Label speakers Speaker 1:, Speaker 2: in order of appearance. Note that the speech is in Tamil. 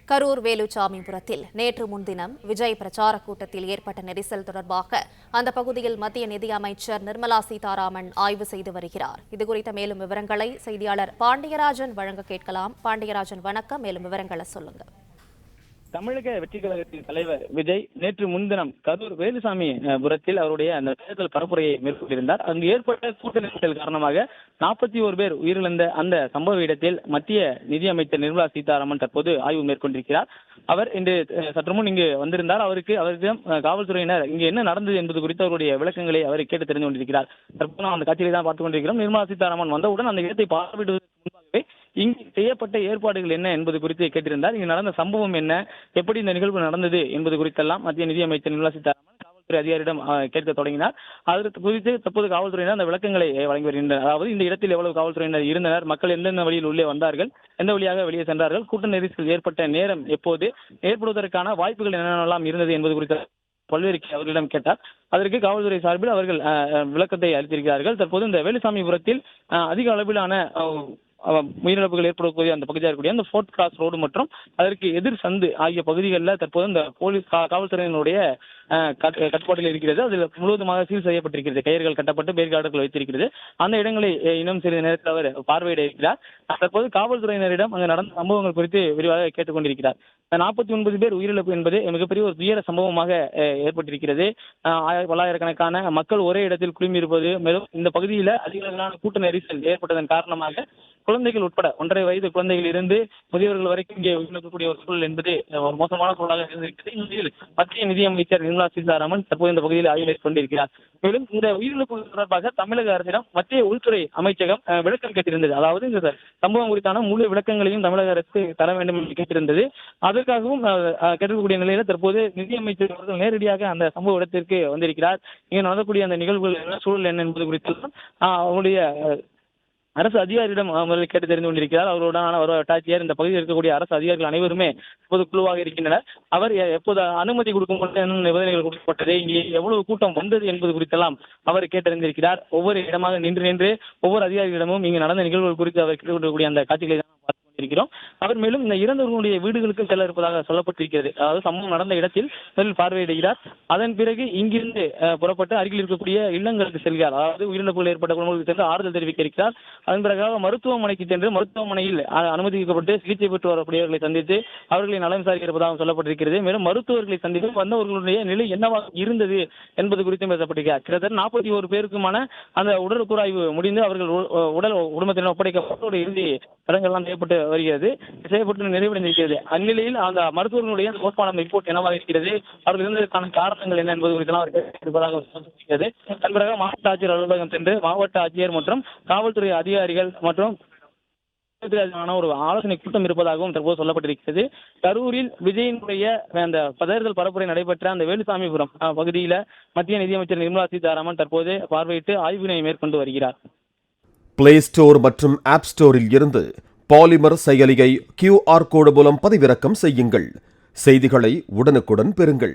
Speaker 1: கரூர் வேலுச்சாமிபுரத்தில் நேற்று முன்தினம் விஜய் பிரச்சார கூட்டத்தில் ஏற்பட்ட நெரிசல் தொடர்பாக அந்த பகுதியில் மத்திய நிதி அமைச்சர் நிர்மலா சீதாராமன் ஆய்வு செய்து வருகிறார். இதுகுறித்த மேலும் விவரங்களை செய்தியாளர் பாண்டியராஜன் வழங்க கேட்கலாம். பாண்டியராஜன், வணக்கம். மேலும் விவரங்களை சொல்லுங்க.
Speaker 2: தமிழக வெற்றி கழகத்தின் தலைவர் விஜய் நேற்று முன்தினம் கரூர் வேலுசாமிபுரத்தில் அவருடைய அந்த தேர்தல் பரப்புரையை மேற்கொண்டிருந்தார். அங்கு ஏற்பட்ட கூட்ட நெரிசல் காரணமாக 41 பேர் உயிரிழந்த அந்த சம்பவ இடத்தில் மத்திய நிதியமைச்சர் நிர்மலா சீதாராமன் தற்போது ஆய்வு மேற்கொண்டிருக்கிறார். அவர் இன்று சற்று முன் இங்கு வந்திருந்தார். அவரிடம் காவல்துறையினர் இங்கு என்ன நடந்தது என்பது குறித்து அவருடைய விளக்கங்களை அவர் கேட்டு தெரிந்து கொண்டிருக்கிறார். தற்போது அந்த காட்சியை தான் பார்த்துக் கொண்டிருக்கிறோம். நிர்மலா சீதாராமன் வந்தவுடன் அந்த இடத்தை பார்வையிடுவதற்கு முன்பாகவே இங்கு செய்யப்பட்ட ஏற்பாடுகள் என்ன என்பது குறித்து கேட்டிருந்தார். இங்கு நடந்த சம்பவம் என்ன, எப்படி இந்த நிகழ்வு நடந்தது என்பது குறித்தெல்லாம் மத்திய நிதியமைச்சர் நிர்மலா சீதாராமன் காவல்துறை அதிகாரியிடம் கேட்க தொடங்கினார். அதற்கு குறித்து தற்போது காவல்துறையினர் அந்த விளக்கங்களை வழங்கி வருகின்றனர். அதாவது இந்த இடத்தில் எவ்வளவு காவல்துறையினர் இருந்தனர், மக்கள் எந்தெந்த வழியில் உள்ளே வந்தார்கள், எந்த வழியாக வெளியே சென்றார்கள், கூட்ட நெரிசல் ஏற்பட்ட நேரம் எப்போது, ஏற்படுவதற்கான வாய்ப்புகள் என்னென்னலாம் இருந்தது என்பது குறித்த பல்வேறு அவர்களிடம் கேட்டார். அதற்கு காவல்துறை சார்பில் அவர்கள் விளக்கத்தை அளித்திருக்கிறார்கள். தற்போது இந்த வேலுசாமிபுரத்தில் அதிக அளவிலான உயிரிழப்புகள் ஏற்படக்கூடிய அந்த பகுதியாக இருக்கக்கூடிய அந்த ஃபோர்ட் கிராஸ் ரோடு மற்றும் அதற்கு எதிர் சந்து ஆகிய பகுதிகளில் தற்போது இந்த போலீஸ் காவல்துறையினுடைய கட்டுப்பாட்டில் இருக்கிறது. அதில் முழுவதுமாக சீல் செய்யப்பட்டிருக்கிறது. கயிறுகள் கட்டப்பட்டு பேரிகார்டுகள் வைத்திருக்கிறது. அந்த இடங்களை இன்னும் சிறிது நேரத்தில் அவர் பார்வையிட இருக்கிறார். தற்போது காவல்துறையினரிடம் அங்கு நடந்த சம்பவங்கள் குறித்து விரிவாக கேட்டுக்கொண்டிருக்கிறார். 49 பேர் உயிரிழப்பு என்பது மிகப்பெரிய ஒரு துயர சம்பவமாக ஏற்பட்டிருக்கிறது. பல்லாயிரக்கணக்கான மக்கள் ஒரே இடத்தில் குழுமியிருப்பது, மேலும் இந்த பகுதியில் அதிக அளவிலான கூட்ட நெரிசல் ஏற்பட்டதன் காரணமாக குழந்தைகள் உட்பட 1.5 வயது குழந்தைகள் இருந்து முதியவர்கள் வரைக்கும் இங்கே உயிரிழக்கக்கூடிய ஒரு சூழல் என்பது ஒரு மோசமான சூழலாக இருந்திருக்கிறது. இதில் மத்திய நிதியமைச்சர் நிர்மலா சீதாராமன் தற்போது இந்த பகுதியில் ஆய்வு மேற்கொண்டிருக்கிறார். மேலும் இந்த உயிரிழப்பு தொடர்பாக தமிழக அரசிடம் மத்திய உள்துறை அமைச்சகம் விளக்கம் கேட்டிருந்தது. அதாவது இந்த சம்பவம் குறித்தான முழு விளக்கங்களையும் தமிழக அரசு தர வேண்டும் என்று கேட்டிருந்தது. அதற்காகவும் கேட்கக்கூடிய நிலையில தற்போது நிதியமைச்சர் அவர்கள் நேரடியாக அந்த சம்பவ இடத்திற்கு வந்திருக்கிறார். இங்கே நடக்கக்கூடிய அந்த நிகழ்வுகள் என்ன, சூழல் என்ன என்பது குறித்து அவருடைய அரசு அதிகாரியிடம் முதலில் கேட்டு தெரிந்து கொண்டிருக்கிறார். அவருடனான வட்டாட்சியர், இந்த பகுதியில் இருக்கக்கூடிய அரசு அதிகாரிகள் அனைவருமே இப்போது குழுவாக இருக்கின்றனர். அவர் எப்போது அனுமதி கொடுக்கும்போது என்ன நிபந்தனைகள் கொடுக்கப்பட்டது, இங்கே எவ்வளவு கூட்டம் வந்தது என்பது குறித்தெல்லாம் அவர் கேட்டறிந்திருக்கிறார். ஒவ்வொரு இடமாக நின்று ஒவ்வொரு அதிகாரிகளிடமும் இங்கு நடந்த நிகழ்வுகள் குறித்து அவர் கேட்டுக்கொள்ளக்கூடிய அந்த காட்சிகளை தான் பார்த்து கொண்டிருக்கிறோம். அவர் மேலும் இந்த இறந்தவர்களுடைய வீடுகளுக்கு செல்ல இருப்பதாக சொல்லப்பட்டிருக்கிறது. அதாவது சம்பவம் நடந்த இடத்தில் முதலில் பார்வையிடுகிறார். அதன் பிறகு இங்கிருந்து புறப்பட்டு அருகில் இருக்கக்கூடிய இல்லங்களுக்கு செல்கிறார். அதாவது உயிரிழப்புகள் ஏற்பட்ட குடும்பங்களுக்கு சென்று ஆறுதல் தெரிவிக்க இருக்கிறார். அதன் பிறகு மருத்துவமனைக்கு சென்று மருத்துவமனையில் அனுமதிக்கப்பட்டு சிகிச்சை பெற்று வரக்கூடியவர்களை சந்தித்து அவர்களை நலம் விசாரிக்க இருப்பதாக சொல்லப்பட்டிருக்கிறது. மேலும் மருத்துவர்களை சந்தித்து வந்தவர்களுடைய நிலை என்னவாக இருந்தது என்பது குறித்தும் பேசப்பட்டிருக்கிறார். கிட்டத்தட்ட 41 பேருக்குமான அந்த உடற்கூறாய்வு முடிந்து அவர்கள் உடல் குடும்பத்தினர் ஒப்படைக்கப்பட்டு இறுதி சடங்கெல்லாம் செய்யப்பட்டு நிறைவடைந்திருக்கிறது. அந்நிலையில் அந்த மருத்துவர்களுடைய போஸ்ட்மார்ட்டம் ரிப்போர்ட் என்னவாக இருக்கிறது, அவர்கள் இருந்ததற்கான காரணங்கள் என்ன என்பது குறித்து அவர் கேட்டிருப்பதாக சொல்லியிருக்கிறது. அதன் பிறகு மாவட்ட ஆட்சியர் அலுவலகம் சென்று மாவட்ட ஆட்சியர் மற்றும் காவல்துறை அதிகாரிகள் மற்றும் ஒரு ஆலோசனை கூட்டம் இருப்பதாகவும் தற்போது சொல்லப்பட்டிருக்கிறது. கரூரில் விஜயினுடைய அந்த தேர்தல் பரப்புரை நடைபெற்ற அந்த வேலுசாமிபுரம் பகுதியில் மத்திய நிதியமைச்சர் நிர்மலா சீதாராமன் தற்போது பார்வையிட்டு ஆய்வினை மேற்கொண்டு வருகிறார்.
Speaker 3: பிளே ஸ்டோர் மற்றும் ஆப் ஸ்டோரில் இருந்து பாலிமர் செயலியை QR கோடு மூலம் பதிவிறக்கம் செய்யுங்கள். செய்திகளை உடனுக்குடன் பெறுங்கள்.